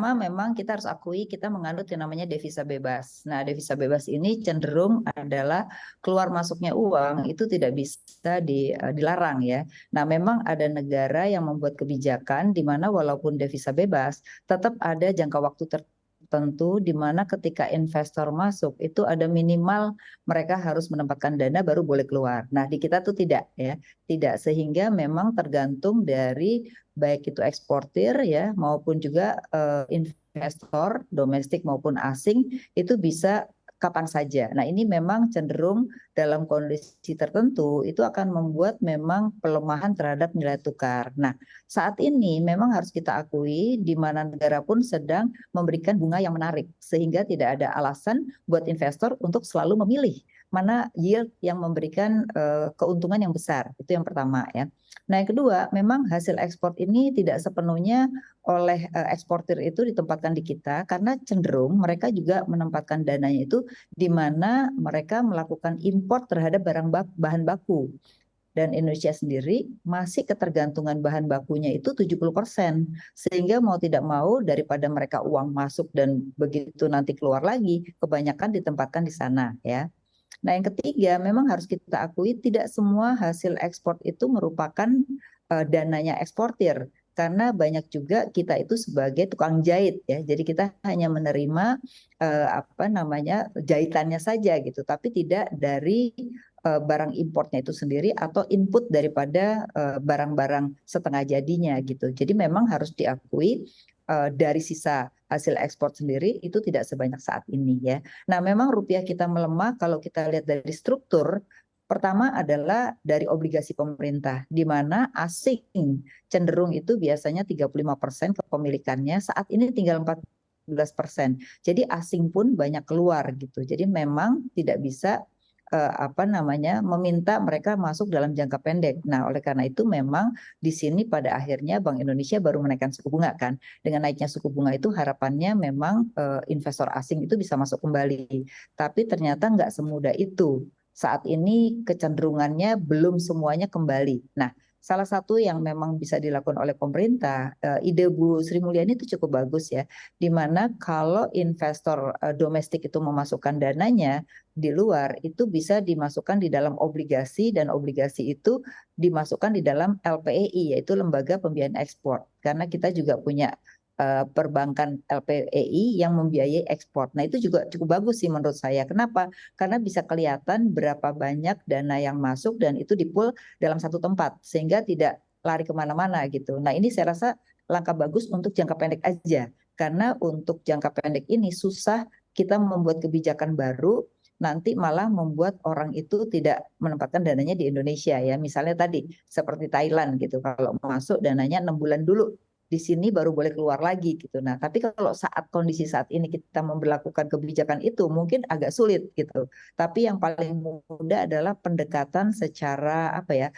memang kita harus akui kita menganut yang namanya devisa bebas. Nah, devisa bebas ini cenderung adalah keluar masuknya uang itu tidak bisa dilarang ya. Nah, memang ada negara yang membuat kebijakan di mana walaupun devisa bebas, tetap ada jangka waktu tertentu di mana ketika investor masuk itu ada minimal mereka harus menempatkan dana baru boleh keluar. Nah, di kita tuh tidak ya, tidak, sehingga memang tergantung dari baik itu eksportir ya maupun juga investor domestik maupun asing itu bisa kapan saja. Nah, ini memang cenderung dalam kondisi tertentu itu akan membuat memang pelemahan terhadap nilai tukar. Nah, saat ini memang harus kita akui di mana negara pun sedang memberikan bunga yang menarik sehingga tidak ada alasan buat investor untuk selalu memilih mana yield yang memberikan keuntungan yang besar. Itu yang pertama ya. Nah, yang kedua, memang hasil ekspor ini tidak sepenuhnya oleh eksportir itu ditempatkan di kita karena cenderung mereka juga menempatkan dananya itu di mana mereka melakukan impor terhadap bahan baku. Dan Indonesia sendiri masih ketergantungan bahan bakunya itu 70%. Sehingga mau tidak mau daripada mereka uang masuk dan begitu nanti keluar lagi, kebanyakan ditempatkan di sana ya. Nah, yang ketiga, memang harus kita akui tidak semua hasil ekspor itu merupakan dananya eksportir. Karena banyak juga kita itu sebagai tukang jahit ya. Jadi kita hanya menerima apa namanya jahitannya saja gitu, tapi tidak dari barang importnya itu sendiri atau input daripada barang-barang setengah jadinya gitu. Jadi memang harus diakui dari sisa hasil ekspor sendiri itu tidak sebanyak saat ini ya. Nah, memang rupiah kita melemah kalau kita lihat dari struktur. Pertama adalah dari obligasi pemerintah, di mana asing cenderung itu biasanya 35% kepemilikannya, saat ini tinggal 14%. Jadi asing pun banyak keluar gitu. Jadi memang tidak bisa apa namanya meminta mereka masuk dalam jangka pendek. Nah, oleh karena itu memang di sini pada akhirnya Bank Indonesia baru menaikkan suku bunga kan. Dengan naiknya suku bunga itu harapannya memang investor asing itu bisa masuk kembali. Tapi ternyata nggak semudah itu. Saat ini kecenderungannya belum semuanya kembali. Nah, salah satu yang memang bisa dilakukan oleh pemerintah, ide Bu Sri Mulyani itu cukup bagus ya, di mana kalau investor domestik itu memasukkan dananya di luar itu bisa dimasukkan di dalam obligasi dan obligasi itu dimasukkan di dalam LPEI yaitu Lembaga Pembiayaan Ekspor karena kita juga punya perbankan LPEI yang membiayai ekspor. Nah, itu juga cukup bagus sih menurut saya. Kenapa? Karena bisa kelihatan berapa banyak dana yang masuk dan itu dipul dalam satu tempat sehingga tidak lari kemana-mana gitu. Nah, ini saya rasa langkah bagus untuk jangka pendek aja karena untuk jangka pendek ini susah kita membuat kebijakan baru nanti malah membuat orang itu tidak menempatkan dananya di Indonesia ya. Misalnya tadi seperti Thailand gitu, kalau masuk dananya 6 bulan dulu di sini baru boleh keluar lagi gitu. Nah, tapi kalau saat kondisi saat ini kita memberlakukan kebijakan itu mungkin agak sulit gitu. Tapi yang paling mudah adalah pendekatan secara apa ya?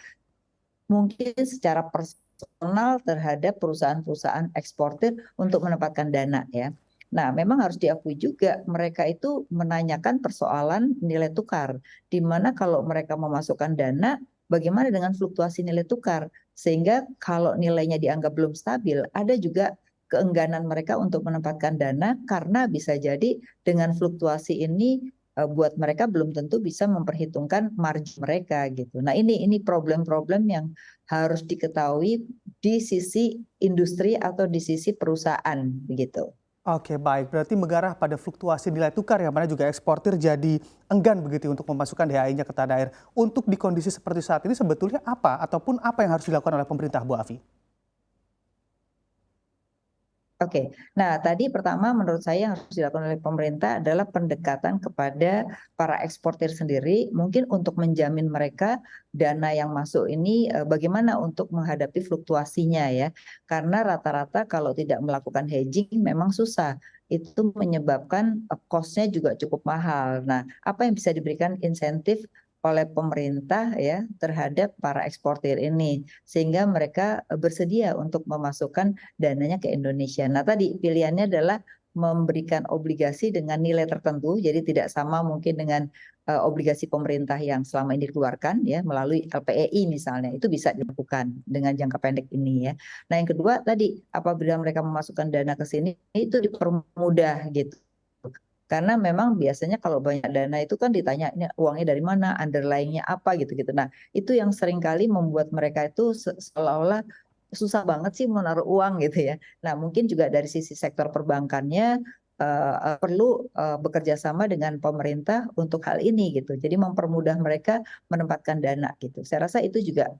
Mungkin secara personal terhadap perusahaan-perusahaan eksportir untuk menempatkan dana ya. Nah, memang harus diakui juga mereka itu menanyakan persoalan nilai tukar, di mana kalau mereka memasukkan dana, bagaimana dengan fluktuasi nilai tukar? Sehingga kalau nilainya dianggap belum stabil, ada juga keengganan mereka untuk menempatkan dana karena bisa jadi dengan fluktuasi ini buat mereka belum tentu bisa memperhitungkan margin mereka gitu. Nah, ini problem-problem yang harus diketahui di sisi industri atau di sisi perusahaan begitu. Oke, baik. Berarti mengarah pada fluktuasi nilai tukar yang mana juga eksportir jadi enggan begitu untuk memasukkan DHI-nya ke tanah air. Untuk di kondisi seperti saat ini sebetulnya apa ataupun apa yang harus dilakukan oleh pemerintah, Bu Afi? Oke, nah tadi pertama menurut saya yang harus dilakukan oleh pemerintah adalah pendekatan kepada para eksportir sendiri, mungkin untuk menjamin mereka dana yang masuk ini bagaimana untuk menghadapi fluktuasinya ya, karena rata-rata kalau tidak melakukan hedging memang susah, itu menyebabkan cost-nya juga cukup mahal. Nah, apa yang bisa diberikan insentif oleh pemerintah ya terhadap para eksportir ini, sehingga mereka bersedia untuk memasukkan dananya ke Indonesia. Nah, tadi pilihannya adalah memberikan obligasi dengan nilai tertentu, jadi tidak sama mungkin dengan obligasi pemerintah yang selama ini dikeluarkan ya melalui LPEI misalnya, itu bisa dilakukan dengan jangka pendek ini ya. Nah yang kedua tadi apabila mereka memasukkan dana ke sini itu dipermudah gitu. Karena memang biasanya kalau banyak dana itu kan ditanya uangnya dari mana, underlying-nya apa gitu-gitu. Nah, itu yang seringkali membuat mereka itu seolah-olah susah banget sih menaruh uang gitu ya. Nah, mungkin juga dari sisi sektor perbankannya perlu bekerja sama dengan pemerintah untuk hal ini gitu. Jadi mempermudah mereka menempatkan dana gitu. Saya rasa itu juga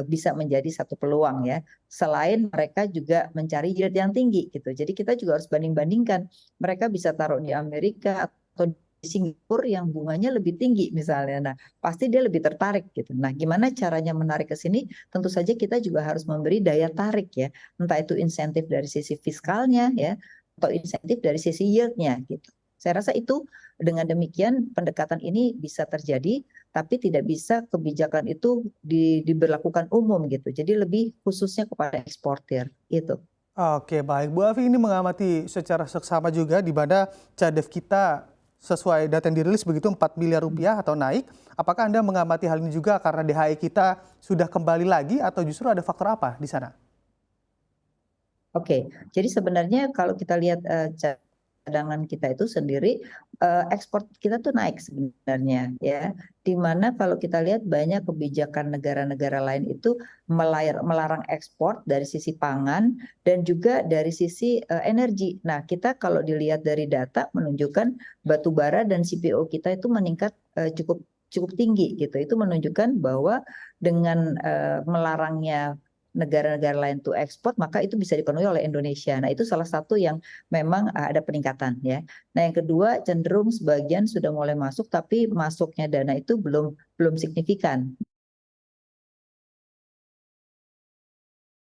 bisa menjadi satu peluang ya. Selain mereka juga mencari yield yang tinggi gitu. Jadi kita juga harus banding-bandingkan mereka bisa taruh di Amerika atau di Singapura yang bunganya lebih tinggi misalnya. Nah, pasti dia lebih tertarik gitu. Nah, gimana caranya menarik ke sini? Tentu saja kita juga harus memberi daya tarik ya. Entah itu insentif dari sisi fiskalnya ya, atau insentif dari sisi yield-nya gitu. Saya rasa itu dengan demikian pendekatan ini bisa terjadi, tapi tidak bisa kebijakan itu diberlakukan umum gitu. Jadi lebih khususnya kepada eksportir itu. Oke, baik. Bu Afi ini mengamati secara seksama juga di mana CADEV kita sesuai data yang dirilis begitu 4 miliar rupiah atau naik. Apakah Anda mengamati hal ini juga karena DHI kita sudah kembali lagi atau justru ada faktor apa di sana? Oke, jadi sebenarnya kalau kita lihat cadangan kita itu sendiri, ekspor kita tuh naik sebenarnya ya. Di mana kalau kita lihat banyak kebijakan negara-negara lain itu melarang ekspor dari sisi pangan dan juga dari sisi energi. Nah, kita kalau dilihat dari data menunjukkan batu bara dan CPO kita itu meningkat cukup cukup tinggi gitu. Itu menunjukkan bahwa dengan melarangnya negara-negara lain tuh ekspor, maka itu bisa dipenuhi oleh Indonesia. Nah, itu salah satu yang memang ada peningkatan ya. Nah, yang kedua cenderung sebagian sudah mulai masuk, tapi masuknya dana itu belum signifikan